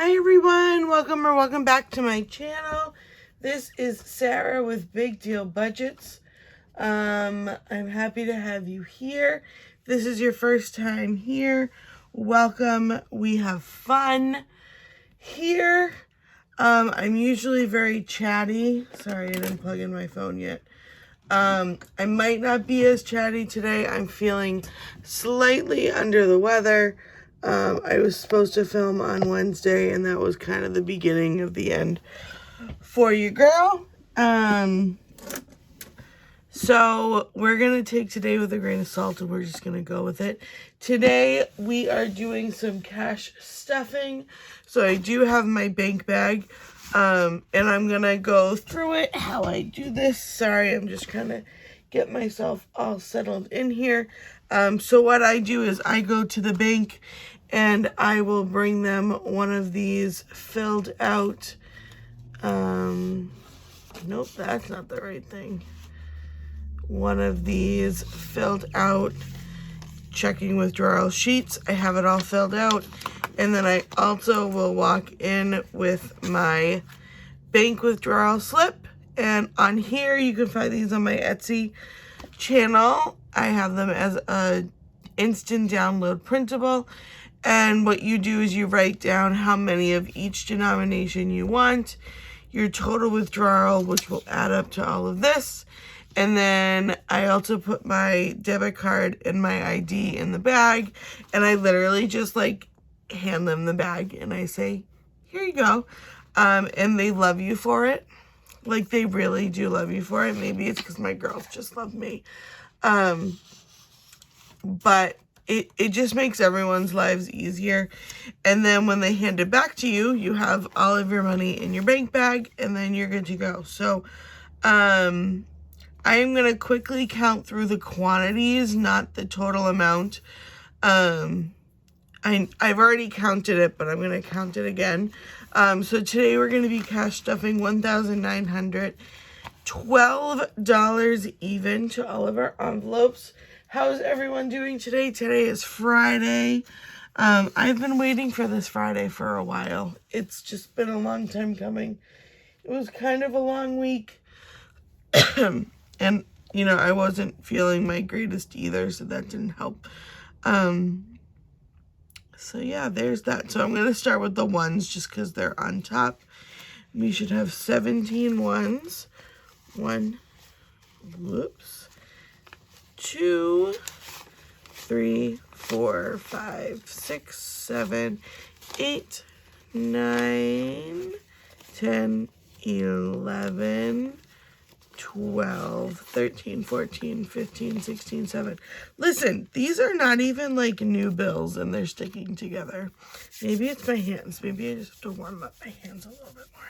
Hi everyone, welcome back to my channel. This is Sarah with BigDealBudgets. I'm happy to have you here. If this is your first time here, welcome. We have fun here. I'm usually very chatty. Sorry, I didn't plug in my phone yet. I might not be as chatty today. I'm feeling slightly under the weather. I was supposed to film on Wednesday, and that was kind of the beginning of the end for you, girl. So we're going to take today with a grain of salt, and we're just going to go with it. Today, we are doing some cash stuffing. So I do have my bank bag, and I'm going to go through it, how I do this. Sorry, I'm just trying to get myself all settled in here. So what I do is I go to the bank, and I will bring them one of these filled out, nope, that's not the right thing. One of these filled out checking withdrawal sheets. I have it all filled out. And then I also will walk in with my bank withdrawal slip. And on here, you can find these on my Etsy channel. I have them as a instant download printable. And what you do is you write down how many of each denomination you want, your total withdrawal, which will add up to all of this. And then I also put my debit card and my ID in the bag. And I literally just like hand them the bag and I say, here you go. And they love you for it. Like, they really do love you for it. Maybe it's because my girls just love me. But it just makes everyone's lives easier. And then when they hand it back to you, you have all of your money in your bank bag, and then you're good to go. So, I am going to quickly count through the quantities, not the total amount. I've already counted it, but I'm going to count it again. So today we're going to be cash stuffing $1,912 even to all of our envelopes. How's everyone doing today? Today is Friday. I've been waiting for this Friday for a while. It's just been a long time coming. It was kind of a long week. And, you know, I wasn't feeling my greatest either, so that didn't help. So yeah, there's that. So I'm going to start with the ones just because they're on top. We should have 17 ones. 1, whoops. 2, 3, 4, 5, 6, 7, 8, 9, 10, 11, 12, 13, 14, 15, 16, 17. Listen, these are not even like new bills and they're sticking together. Maybe it's my hands. Maybe I just have to warm up my hands a little bit more.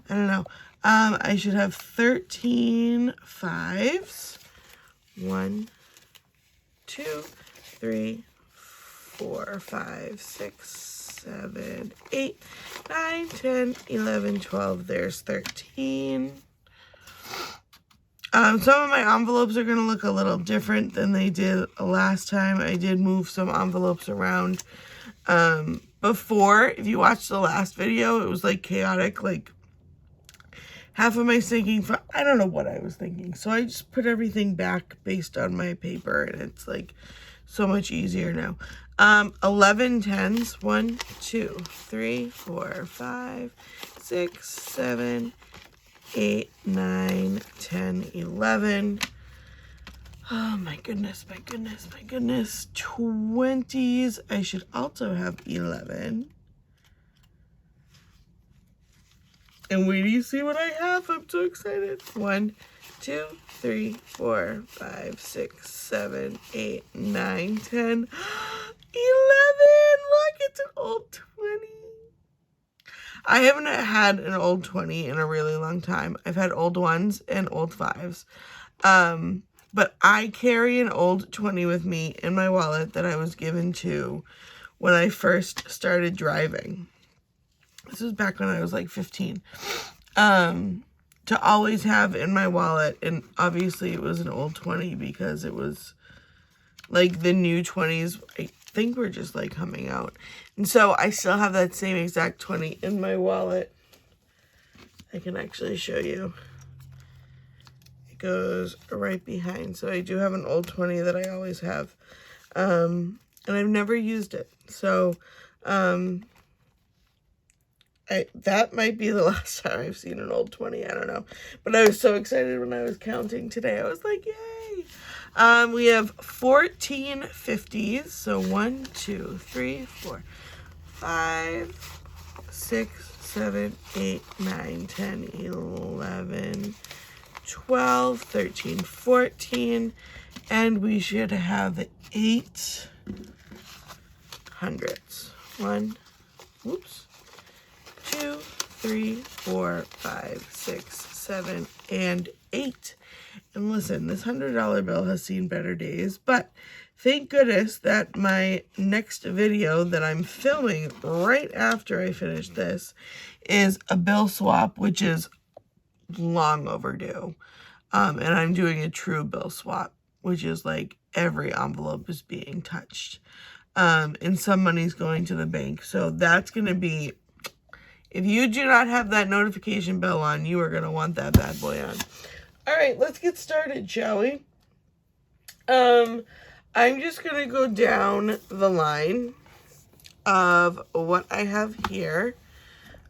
I don't know. I should have 13 fives. 1, 2, 3, 4, 5, 6, 7, 8, 9, 10, 11, 12. There's 13. Some of my envelopes are going to look a little different than they did last time. I did move some envelopes around. Before, if you watched the last video, it was like chaotic, like half of my thinking, I don't know what I was thinking. So I just put everything back based on my paper, and it's like so much easier now. 11 tens. 1, 2, 3, 4, 5, 6, 7, 8, 9, 10, 11. Oh my goodness, my goodness, my goodness. 20s. I should also have 11. And wait till you see what I have. I'm so excited. 1, 2, 3, 4, 5, 6, 7, 8, 9, 10, 11. Look, it's an old 20. I haven't had an old 20 in a really long time. I've had old ones and old fives. But I carry an old 20 with me in my wallet that I was given to when I first started driving. This was back when I was like 15. To always have in my wallet. And obviously it was an old 20 because it was like the new 20s. think we're just like coming out. And so I still have that same exact 20 in my wallet. I can actually show you. It goes right behind. So I do have an old 20 that I always have. And I've never used it. So that might be the last time I've seen an old 20. I don't know. But I was so excited when I was counting today. I was like, yay. We have 14 50s. So 1, 2, 3, 4, 5, 6, 7, 8, 9, 10, 11, 12, 13, 14. And we should have 8 hundreds. 1, whoops. 2, 3, 4, 5, 6, 7, and 8. And listen, this $100 bill has seen better days, but thank goodness that my next video that I'm filming right after I finish this is a bill swap, which is long overdue. And I'm doing a true bill swap, which is like every envelope is being touched. And some money's going to the bank. So that's going to be, if you do not have that notification bell on, you are going to want that bad boy on. All right, let's get started, shall we? I'm just going to go down the line of what I have here.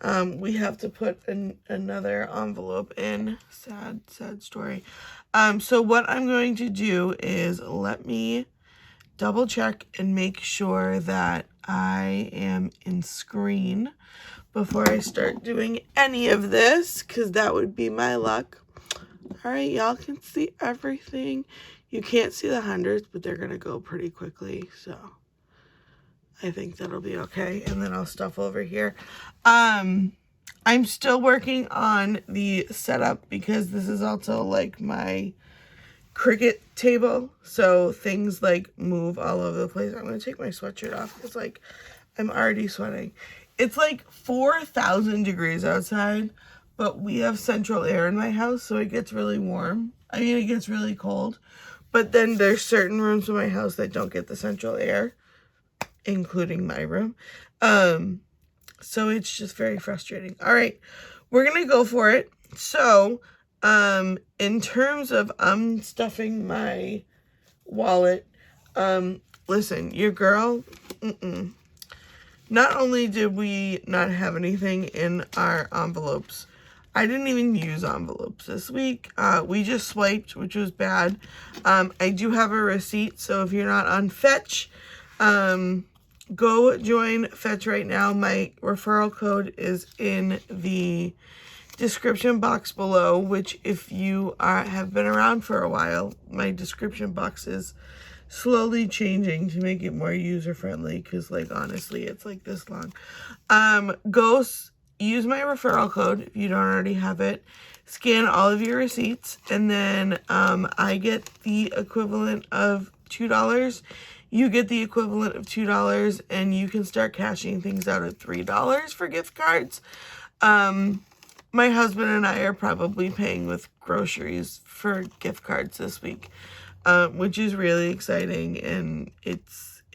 We have to put another envelope in. Sad story. So what I'm going to do is let me double check and make sure that I am in screen before I start doing any of this, because that would be my luck. All right, y'all can see everything. You can't see the hundreds, but they're going to go pretty quickly, so I think that'll be okay. And then I'll stuff over here. I'm still working on the setup because this is also like my Cricut table, so things like move all over the place. I'm going to take my sweatshirt off because like I'm already sweating. It's like 4,000 degrees outside, but we have central air in my house, so it gets really warm. I mean, it gets really cold, but then there's certain rooms in my house that don't get the central air, including my room. So it's just very frustrating. All right, we're going to go for it. So, in terms of stuffing my wallet, listen, your girl, not only did we not have anything in our envelopes, I didn't even use envelopes this week. We just swiped, which was bad. I do have a receipt, so if you're not on Fetch, go join Fetch right now. My referral code is in the description box below, which if you have been around for a while, my description box is slowly changing to make it more user-friendly, because like honestly it's like this long. Go use my referral code if you don't already have it, scan all of your receipts, and then I get the equivalent of $2. You get the equivalent of $2, and you can start cashing things out at $3 for gift cards. My husband and I are probably paying with Groceries for gift cards this week, which is really exciting, and it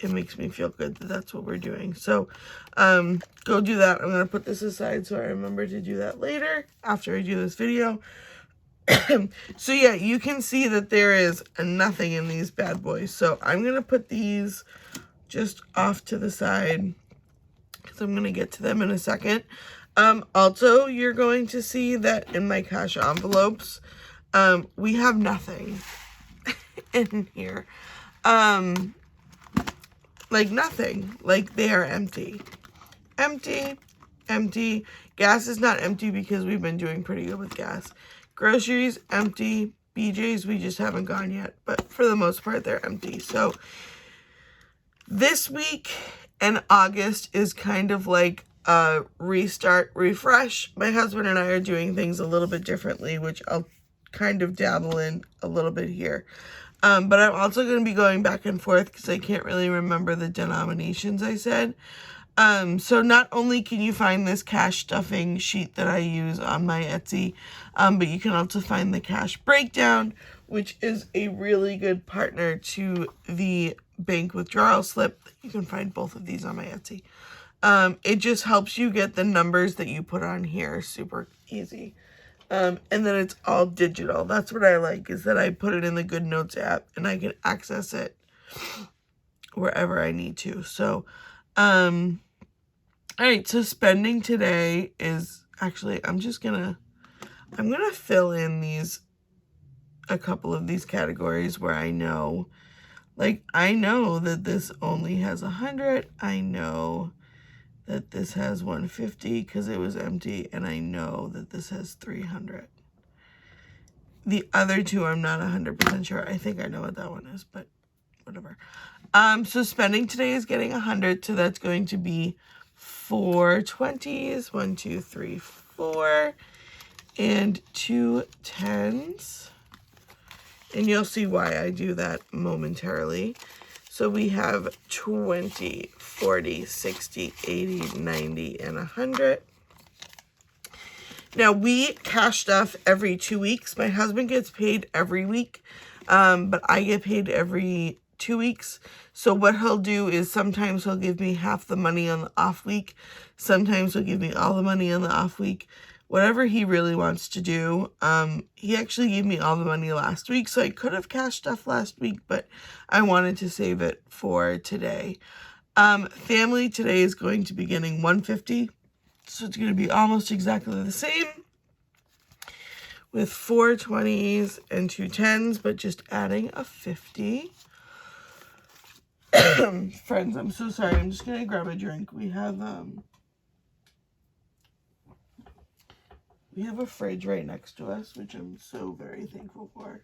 makes me feel good that that's what we're doing. So go do that. I'm going to put this aside so I remember to do that later after I do this video. So yeah, you can see that there is nothing in these bad boys. So I'm going to put these just off to the side because I'm going to get to them in a second. Also, you're going to see that in my cash envelopes, we have nothing in here. Like nothing. Like they are empty. Empty. Gas is not empty because we've been doing pretty good with gas. Groceries, empty. BJ's, we just haven't gone yet. But for the most part, they're empty. So this week and August is kind of like a restart, refresh. My husband and I are doing things a little bit differently, which I'll kind of dabble in a little bit here. But I'm also going to be going back and forth because I can't really remember the denominations I said. So not only can you find this cash stuffing sheet that I use on my Etsy, but you can also find the cash breakdown, which is a really good partner to the bank withdrawal slip. You can find both of these on my Etsy. It just helps you get the numbers that you put on here super easy. And then it's all digital. That's what I like, is that I put it in the Good Notes app and I can access it wherever I need to. So, all right, so spending today is actually, I'm gonna fill in a couple of these categories where I know, like, I know that this only has 100. I know that this has 150 because it was empty, and I know that this has 300. The other two, I'm not 100% sure. I think I know what that one is, but whatever. So spending today is getting 100, so that's going to be 4 20s, 1, 2, 3, 4, and 2 10s. And you'll see why I do that momentarily. So we have 20, 40, 60, 80, 90, and 100. Now, we cash stuff every 2 weeks. My husband gets paid every week, but I get paid every 2 weeks. So what he'll do is sometimes he'll give me half the money on the off week. Sometimes he'll give me all the money on the off week. Whatever he really wants to do. He actually gave me all the money last week, so I could have cashed stuff last week, but I wanted to save it for today. Family today is going to be getting 150, so it's going to be almost exactly the same with 4 20s and 2 10s, but just adding a 50. Friends, I'm so sorry. I'm just going to grab a drink. We have a fridge right next to us, which I'm so very thankful for.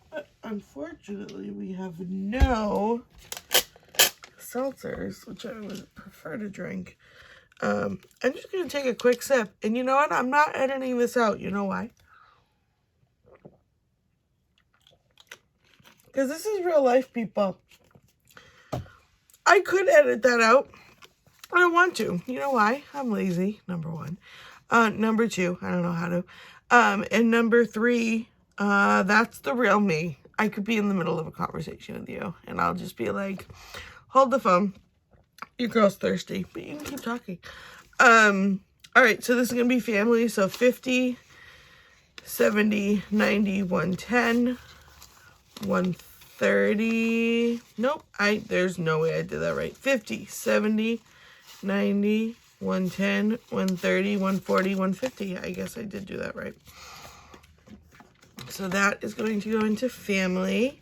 But unfortunately, we have no seltzers, which I would prefer to drink. I'm just going to take a quick sip. And you know what? I'm not editing this out. You know why? Because this is real life, people. I could edit that out. I don't want to. You know why? I'm lazy, number one. Number two, I don't know how to. And number three, that's the real me. I could be in the middle of a conversation with you, and I'll just be like, hold the phone. Your girl's thirsty, but you can keep talking. All right, so this is going to be family. So 50, 70, 90, 110, 130. Nope, there's no way I did that right. 50, 70, 90, 110, 130, 140, 150. I guess I did do that right. So that is going to go into family.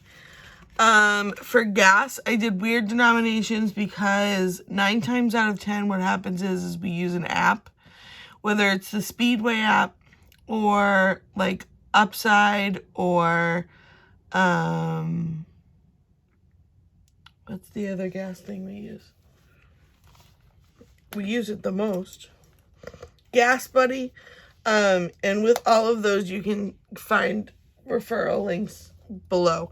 For gas, I did weird denominations because 9 times out of 10, what happens is we use an app, whether it's the Speedway app or like Upside or, what's the other gas thing we use? We use it the most. Gas Buddy. And with all of those, you can find referral links below.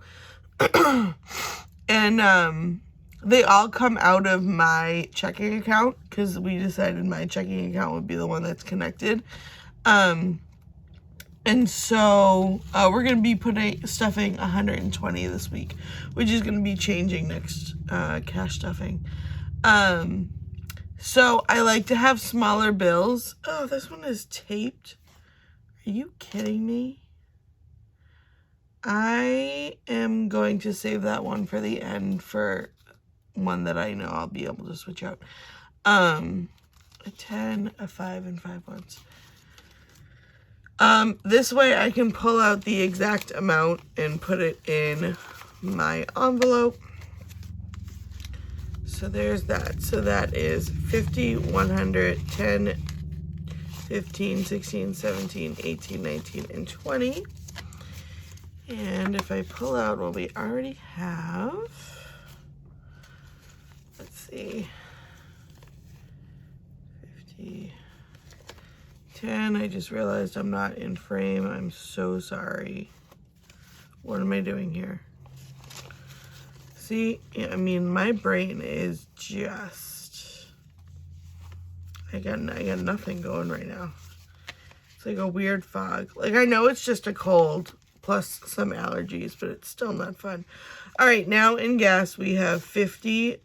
And they all come out of my checking account because we decided my checking account would be the one that's connected. And so we're going to be stuffing 120 this week, which is going to be changing next cash stuffing. So I like to have smaller bills. Oh, this one is taped. Are you kidding me? I am going to save that one for the end for one that I know I'll be able to switch out. A 10, a 5, and 5 ones. This way I can pull out the exact amount and put it in my envelope. So there's that. So that is 50, 100, 10, 15, 16, 17, 18, 19, and 20. And if I pull out what we already have, let's see, 50, 10. I just realized I'm not in frame. I'm so sorry. What am I doing here? See, I mean, my brain is just, I got nothing going right now. It's like a weird fog. Like, I know it's just a cold, plus some allergies, but it's still not fun. All right, now in gas, we have 50,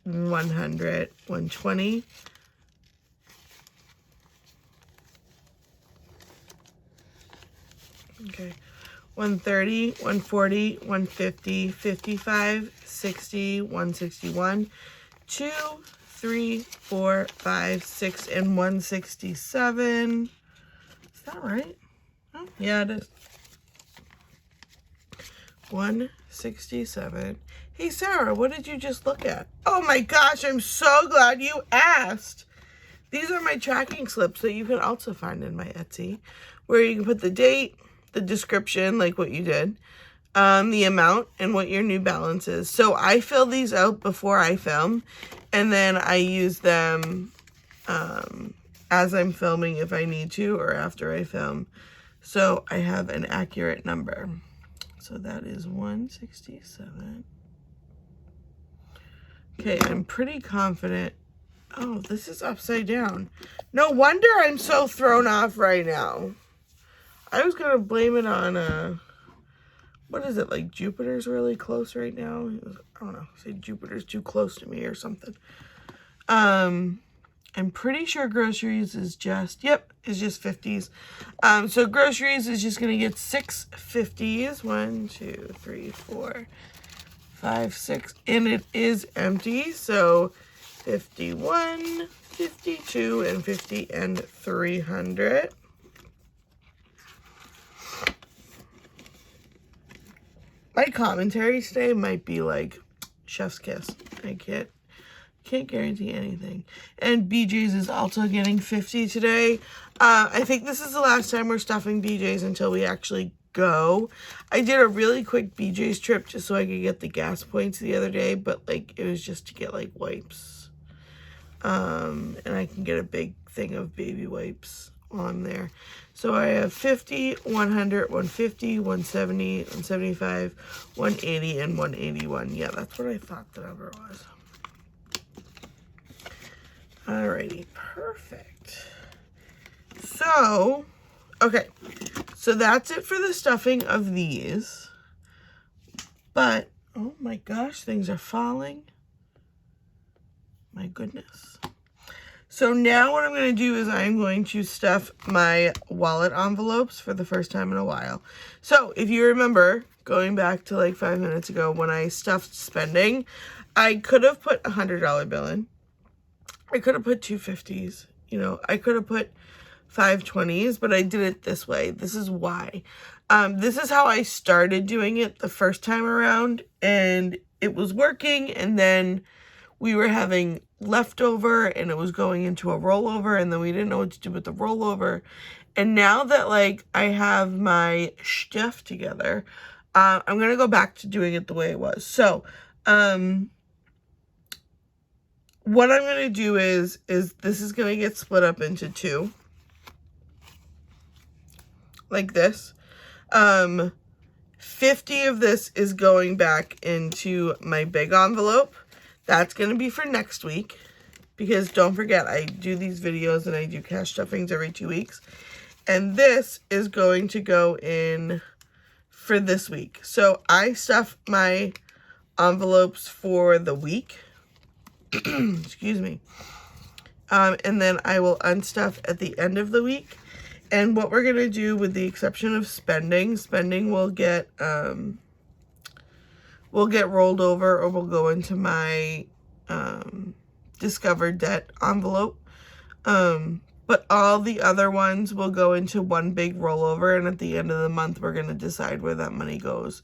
100, 120, okay, 130, 140, 150, 55, 60, 161, 2, 3, 4, 5, 6, and 167. Is that right? Oh, yeah, it is. 167. Hey, Sarah, what did you just look at? Oh my gosh, I'm so glad you asked. These are my tracking slips that you can also find in my Etsy, where you can put the date, the description, like what you did, the amount, and what your new balance is. So I fill these out before I film, and then I use them as I'm filming if I need to, or after I film. So I have an accurate number. So that is 167. Okay, I'm pretty confident. Oh, this is upside down. No wonder I'm so thrown off right now. I was going to blame it on, what is it, like Jupiter's really close right now? I don't know, say Jupiter's too close to me or something. I'm pretty sure Groceries is just, yep, it's just 50s. So Groceries is just going to get 6 50s. 1, 2, 3, 4, 5, 6. And it is empty. So 51, 52, and 50, and 300. My commentary today might be like chef's kiss. I can't guarantee anything. And BJ's is also getting 50 today. I think this is the last time we're stuffing BJ's until we actually go. I did a really quick BJ's trip just so I could get the gas points the other day, but like it was just to get like wipes. And I can get a big thing of baby wipes while I'm there. So I have 50, 100, 150, 170, 175, 180, and 181. Yeah, that's what I thought the number was. Alrighty, perfect. So, okay, so that's it for the stuffing of these. But, oh my gosh, things are falling. My goodness. So now what I'm going to do is I'm going to stuff my wallet envelopes for the first time in a while. So if you remember, going back to like 5 minutes ago when I stuffed spending, I could have put a $100 bill in. I could have put 2 50s, you know, I could have put 5 20s, but I did it this way. This is why. This is how I started doing it the first time around, and it was working, and then we were having leftover, and it was going into a rollover, and then we didn't know what to do with the rollover. And now that, like, I have my stuff together, I'm going to go back to doing it the way it was. So, what I'm going to do is this is going to get split up into 2. Like this. 50 of this is going back into my big envelope. That's going to be for next week. Because don't forget, I do these videos and I do cash stuffings every 2 weeks. And this is going to go in for this week. So I stuff my envelopes for the week. Excuse me. And then I will unstuff at the end of the week. And what we're going to do, with the exception of spending will get rolled over, or will go into my discovered debt envelope. But all the other ones will go into one big rollover, and at the end of the month we're going to decide where that money goes.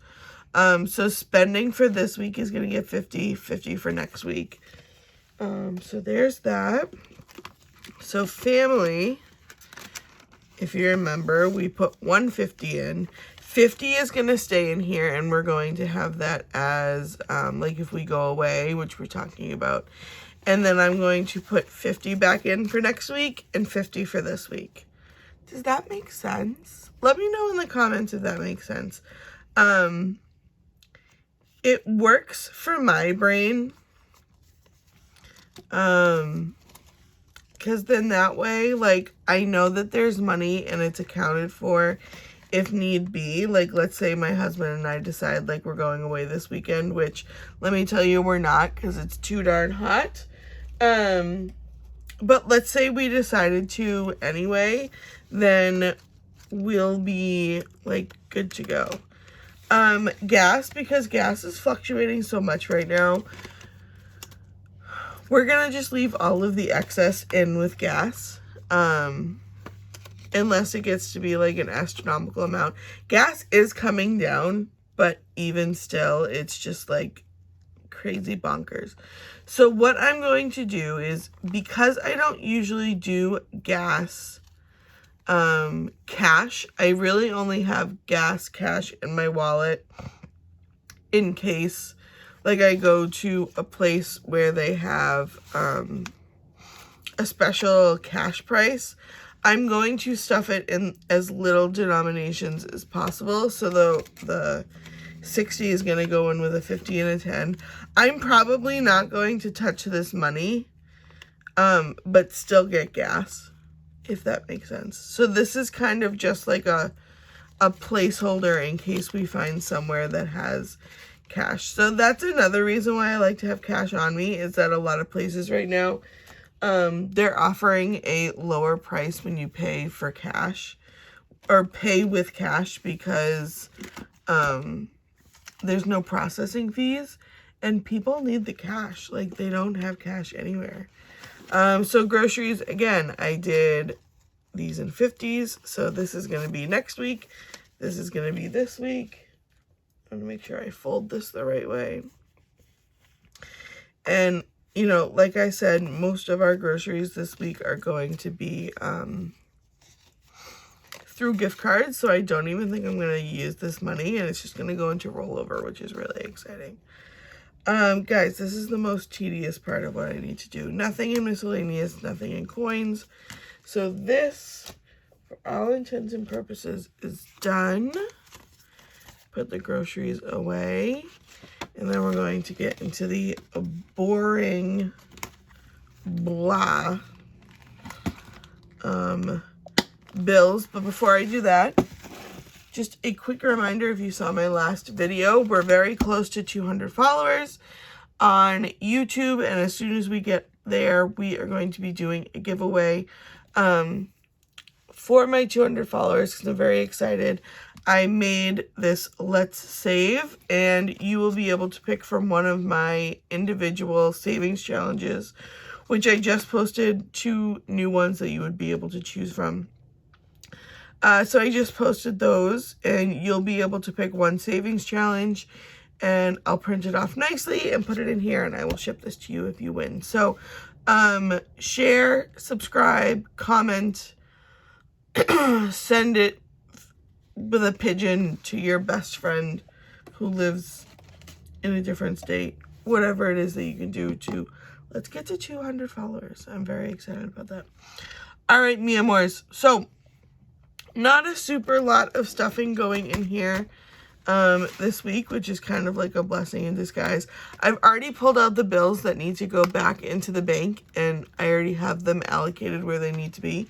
So spending for this week is going to get 50, 50 for next week. So there's that. So family, if you remember, we put 150 in. 50 is going to stay in here, and we're going to have that as, like if we go away, which we're talking about. And then I'm going to put 50 back in for next week and 50 for this week. Does that make sense? Let me know in the comments if that makes sense. It works for my brain. Because then that way, like, I know that there's money and it's accounted for if need be. Like, let's say my husband and I decide like we're going away this weekend, which let me tell you we're not because it's too darn hot. But let's say we decided to anyway, then we'll be like good to go. Gas, because gas is fluctuating so much right now, we're gonna just leave all of the excess in with gas. Unless it gets to be like an astronomical amount. Gas is coming down, but even still, it's just like crazy bonkers. So what I'm going to do is, because I don't usually do gas cash, I really only have gas cash in my wallet in case like I go to a place where they have a special cash price. I'm going to stuff it in as little denominations as possible. So the 60 is going to go in with a 50 and a 10. I'm probably not going to touch this money, but still get gas, if that makes sense. So this is kind of just like a placeholder in case we find somewhere that has cash. So that's another reason why I like to have cash on me, is that a lot of places right now, they're offering a lower price when you pay for cash or pay with cash, because there's no processing fees and people need the cash. Like, they don't have cash anywhere. So groceries, again, I did these in 50s. So this is going to be next week. This is going to be this week. I'm going to make sure I fold this the right way. And you know, like I said, most of our groceries this week are going to be through gift cards. So I don't even think I'm going to use this money, and it's just going to go into rollover, which is really exciting. Guys, this is the most tedious part of what I need to do. Nothing in miscellaneous, nothing in coins. So this, for all intents and purposes, is done. Put the groceries away. And then we're going to get into the boring blah bills. But before I do that, just a quick reminder, if you saw my last video, we're very close to 200 followers on YouTube. And as soon as we get there, we are going to be doing a giveaway for my 200 followers, because I'm very excited. I made this Let's Save, and you will be able to pick from one of my individual savings challenges, which I just posted 2 new ones that you would be able to choose from. So I just posted those, and you'll be able to pick one savings challenge, and I'll print it off nicely and put it in here, and I will ship this to you if you win. So share, subscribe, comment, send it with a pigeon to your best friend who lives in a different state. Whatever it is that you can do to, let's get to 200 followers. I'm very excited about that. All right, mi amores. So, not a super lot of stuffing going in here this week, which is kind of like a blessing in disguise. I've already pulled out the bills that need to go back into the bank, and I already have them allocated where they need to be.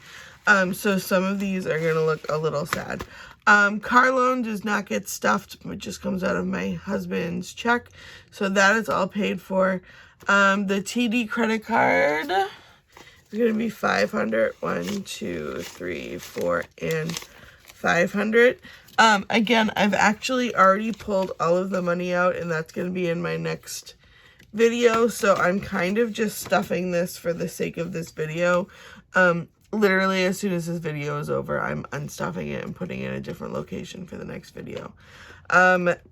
So some of these are going to look a little sad. Car loan does not get stuffed. It just comes out of my husband's check. So that is all paid for. The TD credit card is going to be $500. 1, 2, 3, 4, and 500. Again, I've actually already pulled all of the money out, and that's going to be in my next video. So I'm kind of just stuffing this for the sake of this video. Literally, as soon as this video is over, I'm unstuffing it and putting it in a different location for the next video.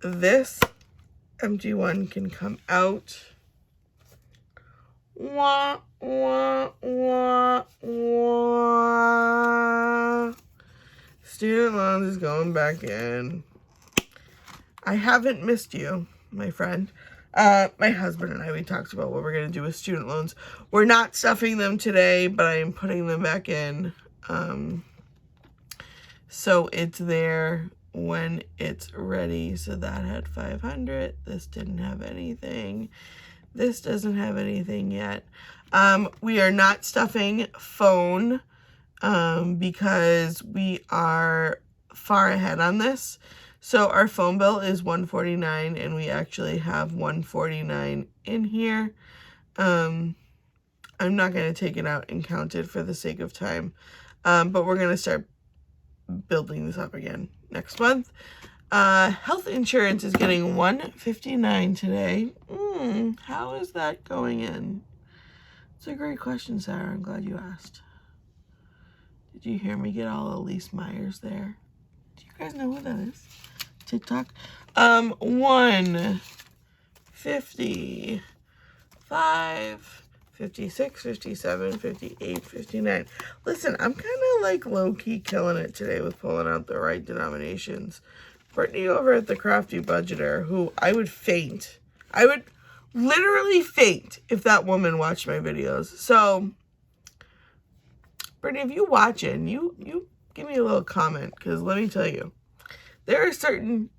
This empty one can come out. Wah, wah, wah, wah. Student loans is going back in. I haven't missed you, my friend. My husband and I, we talked about what we're going to do with student loans. We're not stuffing them today, but I am putting them back in. So it's there when it's ready. So that had 500. This didn't have anything. This doesn't have anything yet. We are not stuffing phone because we are far ahead on this. So our phone bill is $149, and we actually have $149 in here. I'm not going to take it out and count it for the sake of time, but we're going to start building this up again next month. Health insurance is getting $159 today. How is that going in? It's a great question, Sarah. I'm glad you asked. Did you hear me get all Elise Myers there? Do you guys know who that is? TikTok. 155, 56, 57, 58, 59. Listen, I'm kind of like low-key killing it today with pulling out the right denominations. Brittany over at the Crafty Budgeter, who I would faint. I would literally faint if that woman watched my videos. So, Brittany, if you watching, you give me a little comment, because let me tell you, there are certain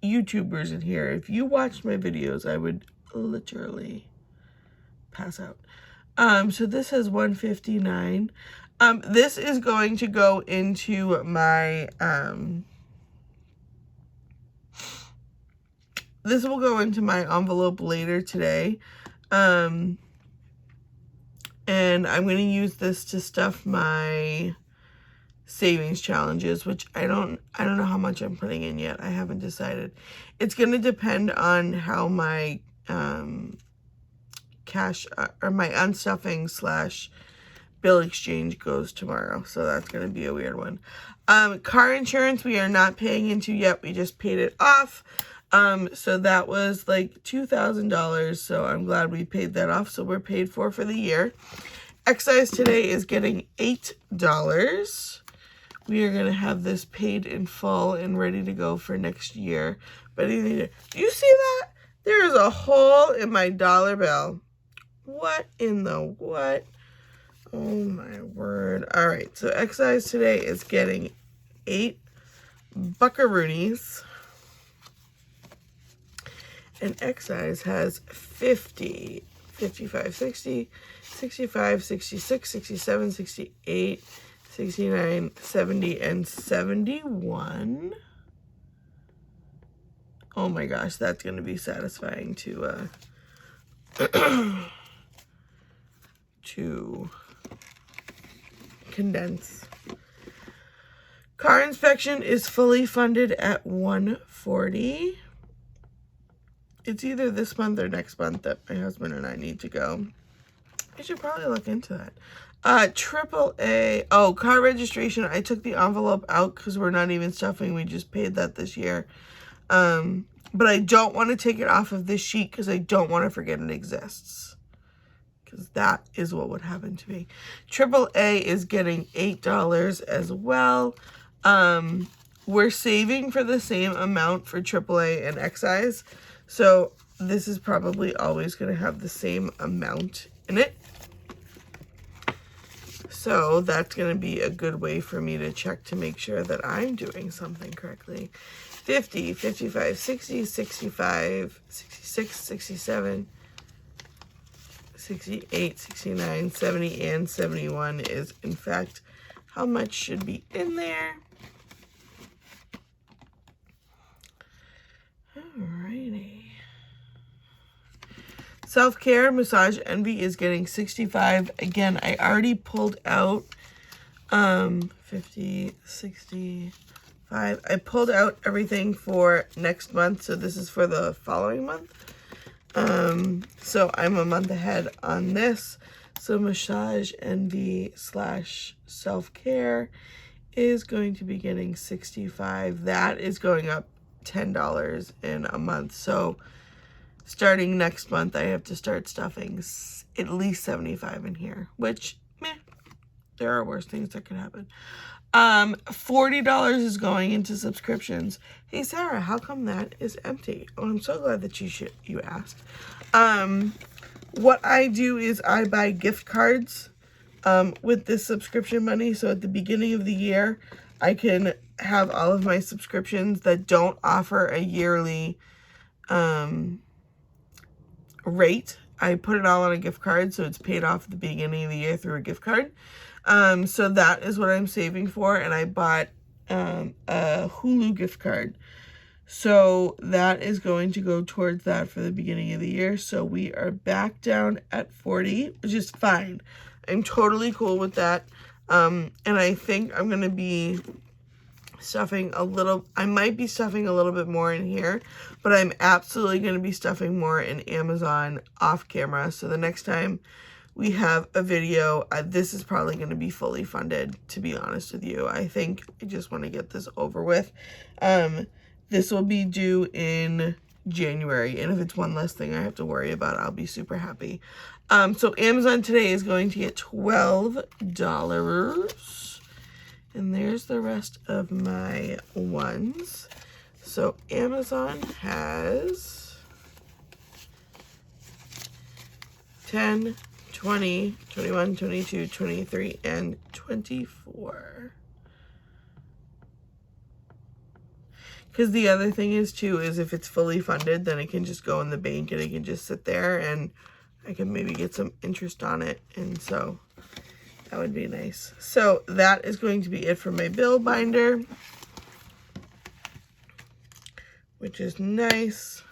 YouTubers in here, if you watched my videos, I would literally pass out. So this has 159. This is going to go into my, this will go into my envelope later today. And I'm going to use this to stuff my savings challenges, which I don't know how much I'm putting in yet. I haven't decided. It's going to depend on how my cash or my unstuffing / bill exchange goes tomorrow. So that's going to be a weird one. Car insurance we are not paying into yet. We just paid it off. So that was like $2,000. So I'm glad we paid that off. So we're paid for the year. Excise today is getting $8. We are going to have this paid in full and ready to go for next year. But do you see that? There is a hole in my dollar bill. What in the what? Oh my word. All right. So excise today is getting 8 buckaroonies. And excise has 50, 55, 60, 65, 66, 67, 68, 69, 70, and 71. Oh my gosh, that's going to be satisfying to condense. Car inspection is fully funded at $140. It's either this month or next month that my husband and I need to go. I should probably look into that. AAA. Oh, car registration. I took the envelope out because we're not even stuffing. We just paid that this year. But I don't want to take it off of this sheet because I don't want to forget it exists. Because that is what would happen to me. AAA is getting $8 as well. We're saving for the same amount for AAA and excise. So this is probably always going to have the same amount in it. So that's going to be a good way for me to check to make sure that I'm doing something correctly. 50, 55, 60, 65, 66, 67, 68, 69, 70, and 71 is, in fact, how much should be in there. Alrighty. Self-care, Massage Envy is getting 65. Again, I already pulled out 50, 65. I pulled out everything for next month, so this is for the following month. So I'm a month ahead on this. So Massage Envy / self-care is going to be getting 65. That is going up $10 in a month. So starting next month, I have to start stuffing at least 75 in here, which, meh, there are worse things that could happen. $40 is going into subscriptions. Hey, Sarah, how come that is empty? Oh, I'm so glad that you asked. What I do is I buy gift cards with this subscription money. So at the beginning of the year, I can have all of my subscriptions that don't offer a yearly rate. I put it all on a gift card, so it's paid off at the beginning of the year through a gift card. So that is what I'm saving for, and I bought a Hulu gift card. So that is going to go towards that for the beginning of the year. So we are back down at 40, which is fine. I'm totally cool with that. And I think I'm going to be stuffing I might be stuffing a little bit more in here, but I'm absolutely going to be stuffing more in Amazon off camera. So the next time we have a video, this is probably going to be fully funded, to be honest with you. I think I just want to get this over with. This will be due in January, and if it's one less thing I have to worry about, I'll be super happy. So Amazon today is going to get $12. And there's the rest of my ones. So Amazon has 10, 20, 21, 22, 23, and 24. Because the other thing is too, is if it's fully funded, then it can just go in the bank and it can just sit there and I can maybe get some interest on it. And so that would be nice. So that is going to be it for my bill binder, which is nice.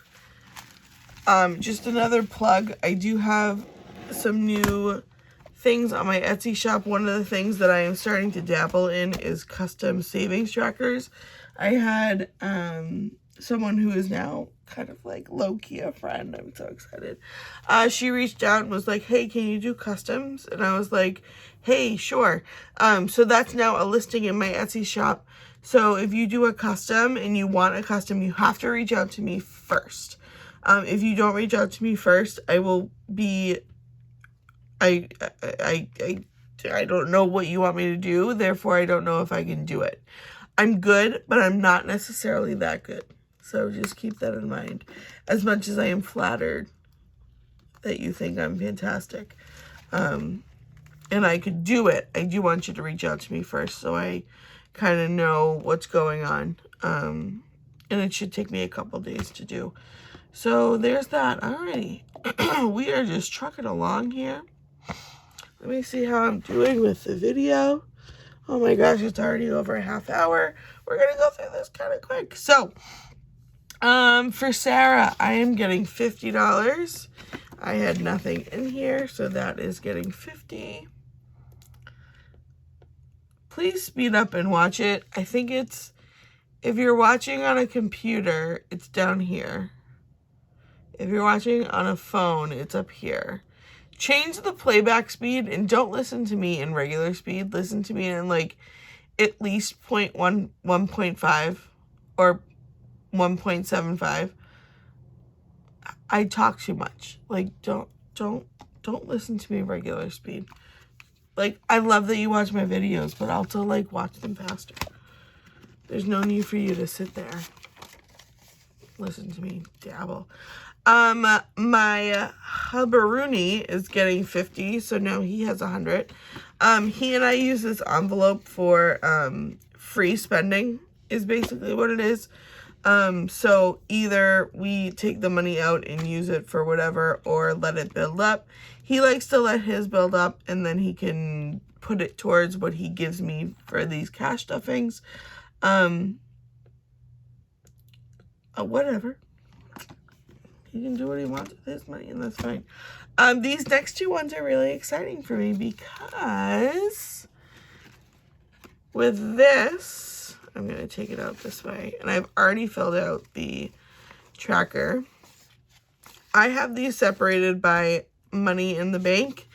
Just another plug. I do have some new things on my Etsy shop. One of the things that I am starting to dabble in is custom savings trackers. I had someone who is now kind of like low-key a friend. I'm so excited. She reached out and was like, hey, can you do customs? And I was like, hey, sure. So that's now a listing in my Etsy shop. So if you do a custom and you want a custom, you have to reach out to me first. If you don't reach out to me first, I will be, I don't know what you want me to do. Therefore, I don't know if I can do it. I'm good, but I'm not necessarily that good. So just keep that in mind. As much as I am flattered that you think I'm fantastic. And I could do it, I do want you to reach out to me first so I kind of know what's going on. And it should take me a couple days to do. So there's that. Alrighty. We are just trucking along here. Let me see how I'm doing with the video. Oh my gosh, it's already over a half hour. We're going to go through this kind of quick. So, for Sarah, I am getting $50. I had nothing in here, so that is getting $50. Please speed up and watch it. I think it's, if you're watching on a computer, it's down here. If you're watching on a phone, it's up here. Change the playback speed and don't listen to me in regular speed. Listen to me in like at least 1.5 or 1.75. I talk too much. Like don't listen to me regular speed. Like, I love that you watch my videos, but also like watch them faster. There's no need for you to sit there. Listen to me dabble. My hubbaroonie is getting 50, so now he has 100. He and I use this envelope for free spending is basically what it is. So either we take the money out and use it for whatever or let it build up. He likes to let his build up and then he can put it towards what he gives me for these cash stuffings. Whatever. He can do what he wants with his money and that's fine. These next two ones are really exciting for me because with this, I'm going to take it out this way. And I've already filled out the tracker. I have these separated by money in the bank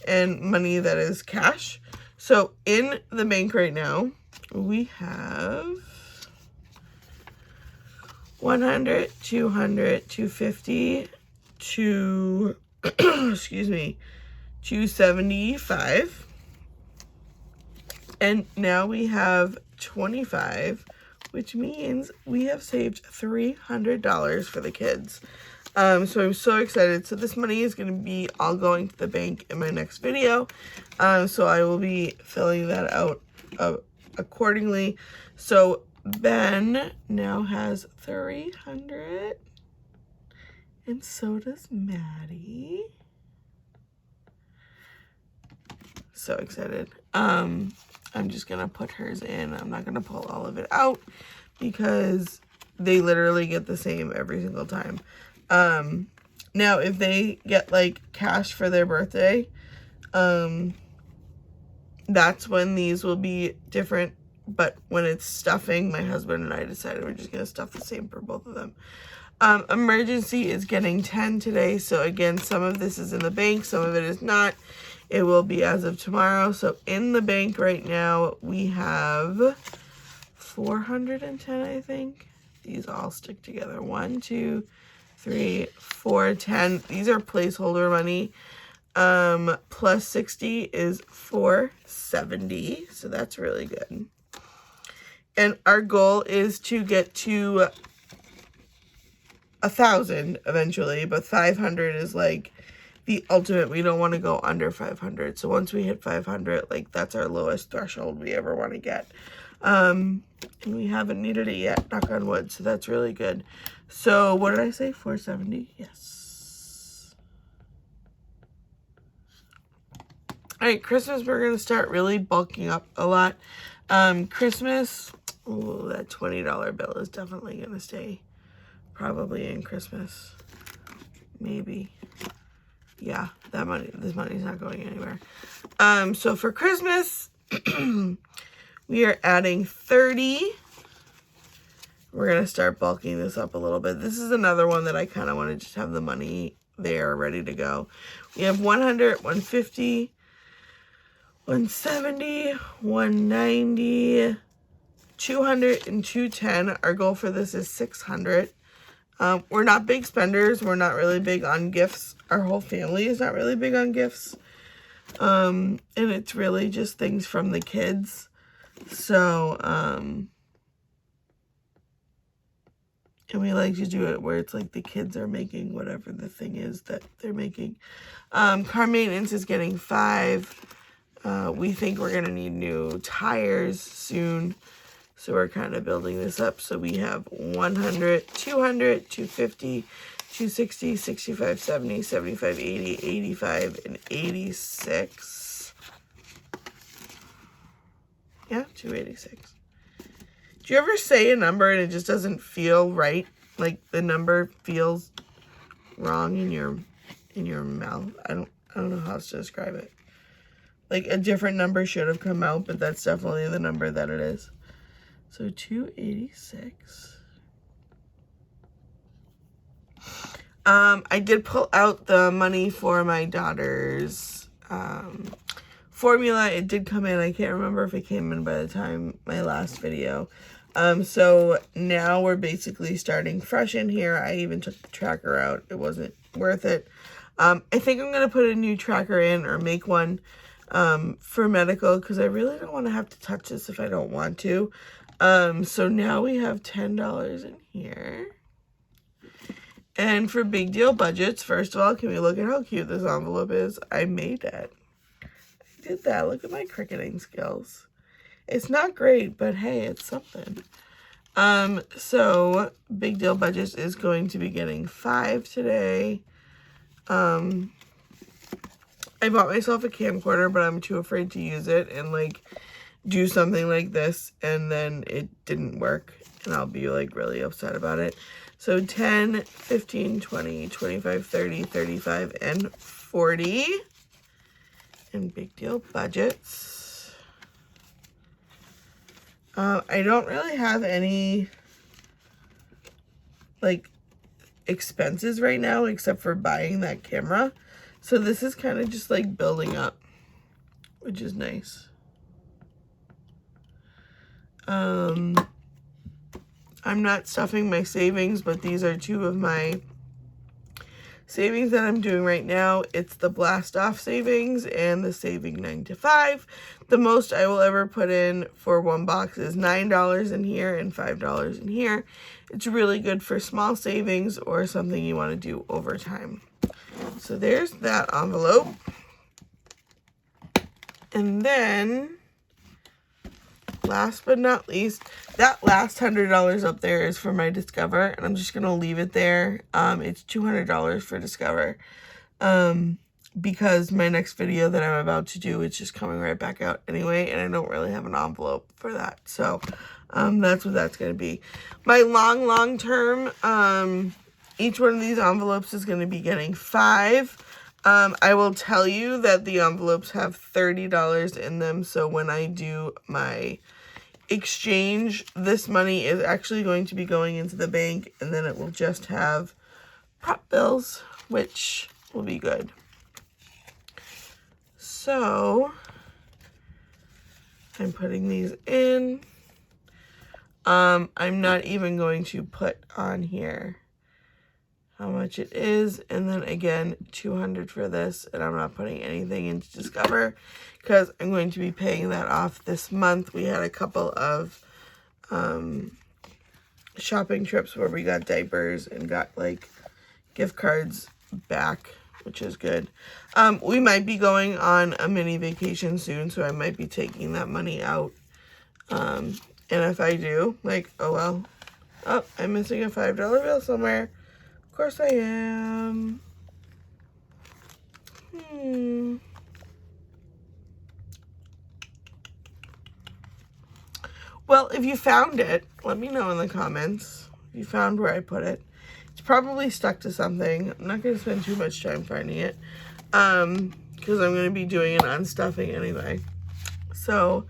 and money that is cash. So in the bank right now, we have 100, 200, 250, excuse me, 275. And now we have 25, which means we have saved $300 for the kids. So I'm so excited. So this money is going to be all going to the bank in my next video. So I will be filling that out accordingly. So Ben now has 300 and so does Maddie. So excited. I'm just going to put hers in. I'm not going to pull all of it out because they literally get the same every single time. Now, if they get, like, cash for their birthday, that's when these will be different. But when it's stuffing, my husband and I decided we're just going to stuff the same for both of them. Emergency is getting 10 today. So, again, some of this is in the bank. Some of it is not. It will be as of tomorrow. So, in the bank right now, we have 410, I think. These all stick together. 1, 2, 3, 4, 10. These are placeholder money. Plus 60 is 470. So that's really good. And our goal is to get to 1,000 eventually, but 500 is like the ultimate. We don't want to go under 500. So once we hit 500, like that's our lowest threshold we ever want to get. And we haven't needed it yet, knock on wood, so that's really good. So what did I say, 470? Yes. All right, Christmas, we're going to start really bulking up a lot. Christmas, oh, that $20 bill is definitely going to stay probably in Christmas. Maybe. Yeah, this money's not going anywhere. So for Christmas, we are adding 30. We're going to start bulking this up a little bit. This is another one that I kind of want to just have the money there ready to go. We have 100, 150, 170, 190, 200, and 210. Our goal for this is 600. We're not big spenders. We're not really big on gifts. Our whole family is not really big on gifts. And it's really just things from the kids. So, and we like to do it where it's like the kids are making whatever the thing is that they're making. Car maintenance is getting 5. We think we're going to need new tires soon. So we're kind of building this up. So we have 100, 200, 250, 260, 65, 70, 75, 80, 85, and 86. Yeah, 286. Do you ever say a number and it just doesn't feel right? Like the number feels wrong in your mouth? I don't know how else to describe it. Like a different number should have come out, but that's definitely the number that it is. So 286. I did pull out the money for my daughter's formula. It did come in. I can't remember if it came in by the time my last video. So now we're basically starting fresh in here. I even took the tracker out. It wasn't worth it. I think I'm going to put a new tracker in or make one for medical because I really don't want to have to touch this if I don't want to. So now we have $10 in here. And for Big Deal Budgets, first of all, can we look at how cute this envelope is? I made it. I did that. Look at my cricketing skills. It's not great, but hey, it's something. So Big Deal Budgets is going to be getting 5 today. I bought myself a camcorder, but I'm too afraid to use it and like do something like this and then it didn't work and I'll be like really upset about it. So 10, 15, 20, 25, 30, 35, and 40 in Big Deal Budgets. I don't really have any like expenses right now except for buying that camera. So this is kind of just like building up, which is nice. I'm not stuffing my savings, but these are 2 of my savings that I'm doing right now. It's the blast off savings and the saving 9 to 5. The most I will ever put in for one box is $9 in here and $5 in here. It's really good for small savings or something you want to do over time. So there's that envelope. And then last but not least, that last $100 up there is for my Discover, and I'm just going to leave it there. It's $200 for Discover. because my next video that I'm about to do is just coming right back out anyway, and I don't really have an envelope for that. So that's what that's going to be. My long term, each one of these envelopes is going to be getting 5. I will tell you that the envelopes have $30 in them, so when I do my exchange, this money is actually going to be going into the bank, and then it will just have prop bills, which will be good. So I'm putting these in. I'm not even going to put on here how much it is, and then again $200 for this, and I'm not putting anything into Discover because I'm going to be paying that off this month. We had a couple of shopping trips where we got diapers and got like gift cards back, which is good. We might be going on a mini vacation soon, so I might be taking that money out. And if I do, like, oh well. Oh, I'm missing a $5 bill somewhere. Of course I am. Well, if you found it, let me know in the comments. If you found where I put it. It's probably stuck to something. I'm not going to spend too much time finding it. Because I'm going to be doing an unstuffing anyway. So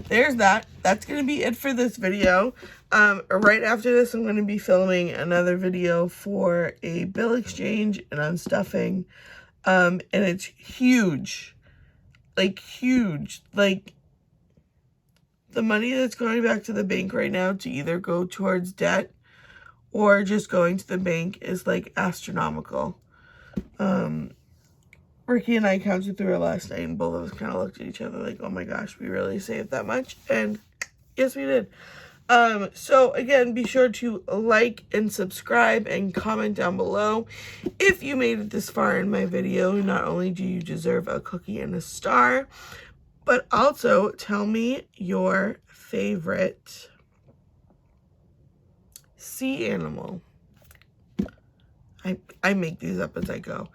there's that. That's going to be it for this video. Right after this, I'm going to be filming another video for a bill exchange and unstuffing. And it's huge. Like, huge. Like, the money that's going back to the bank right now to either go towards debt or just going to the bank is, like, astronomical. Ricky and I counted through it last night, and both of us kind of looked at each other like, oh my gosh, we really saved that much? And yes, we did. So again, be sure to like and subscribe and comment down below. If you made it this far in my video, not only do you deserve a cookie and a star, but also tell me your favorite sea animal. I make these up as I go.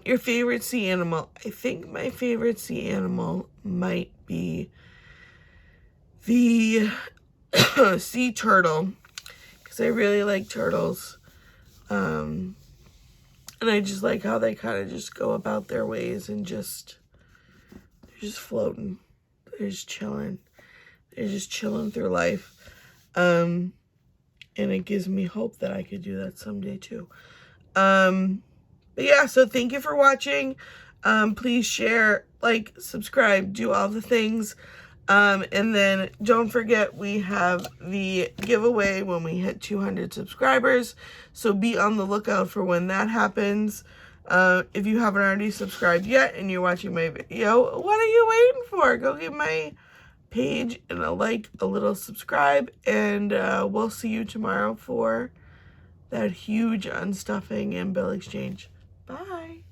Your favorite sea animal. I think my favorite sea animal might be the sea turtle, because I really like turtles. And I just like how they kind of just go about their ways and they're just floating. They're just chilling. They're just chilling through life. And it gives me hope that I could do that someday too. But yeah, so thank you for watching. Please share, like, subscribe, do all the things. And then don't forget, we have the giveaway when we hit 200 subscribers. So be on the lookout for when that happens. If you haven't already subscribed yet and you're watching my video, what are you waiting for? Go give my page and a like, a little subscribe, and we'll see you tomorrow for that huge unstuffing and bill exchange. Bye.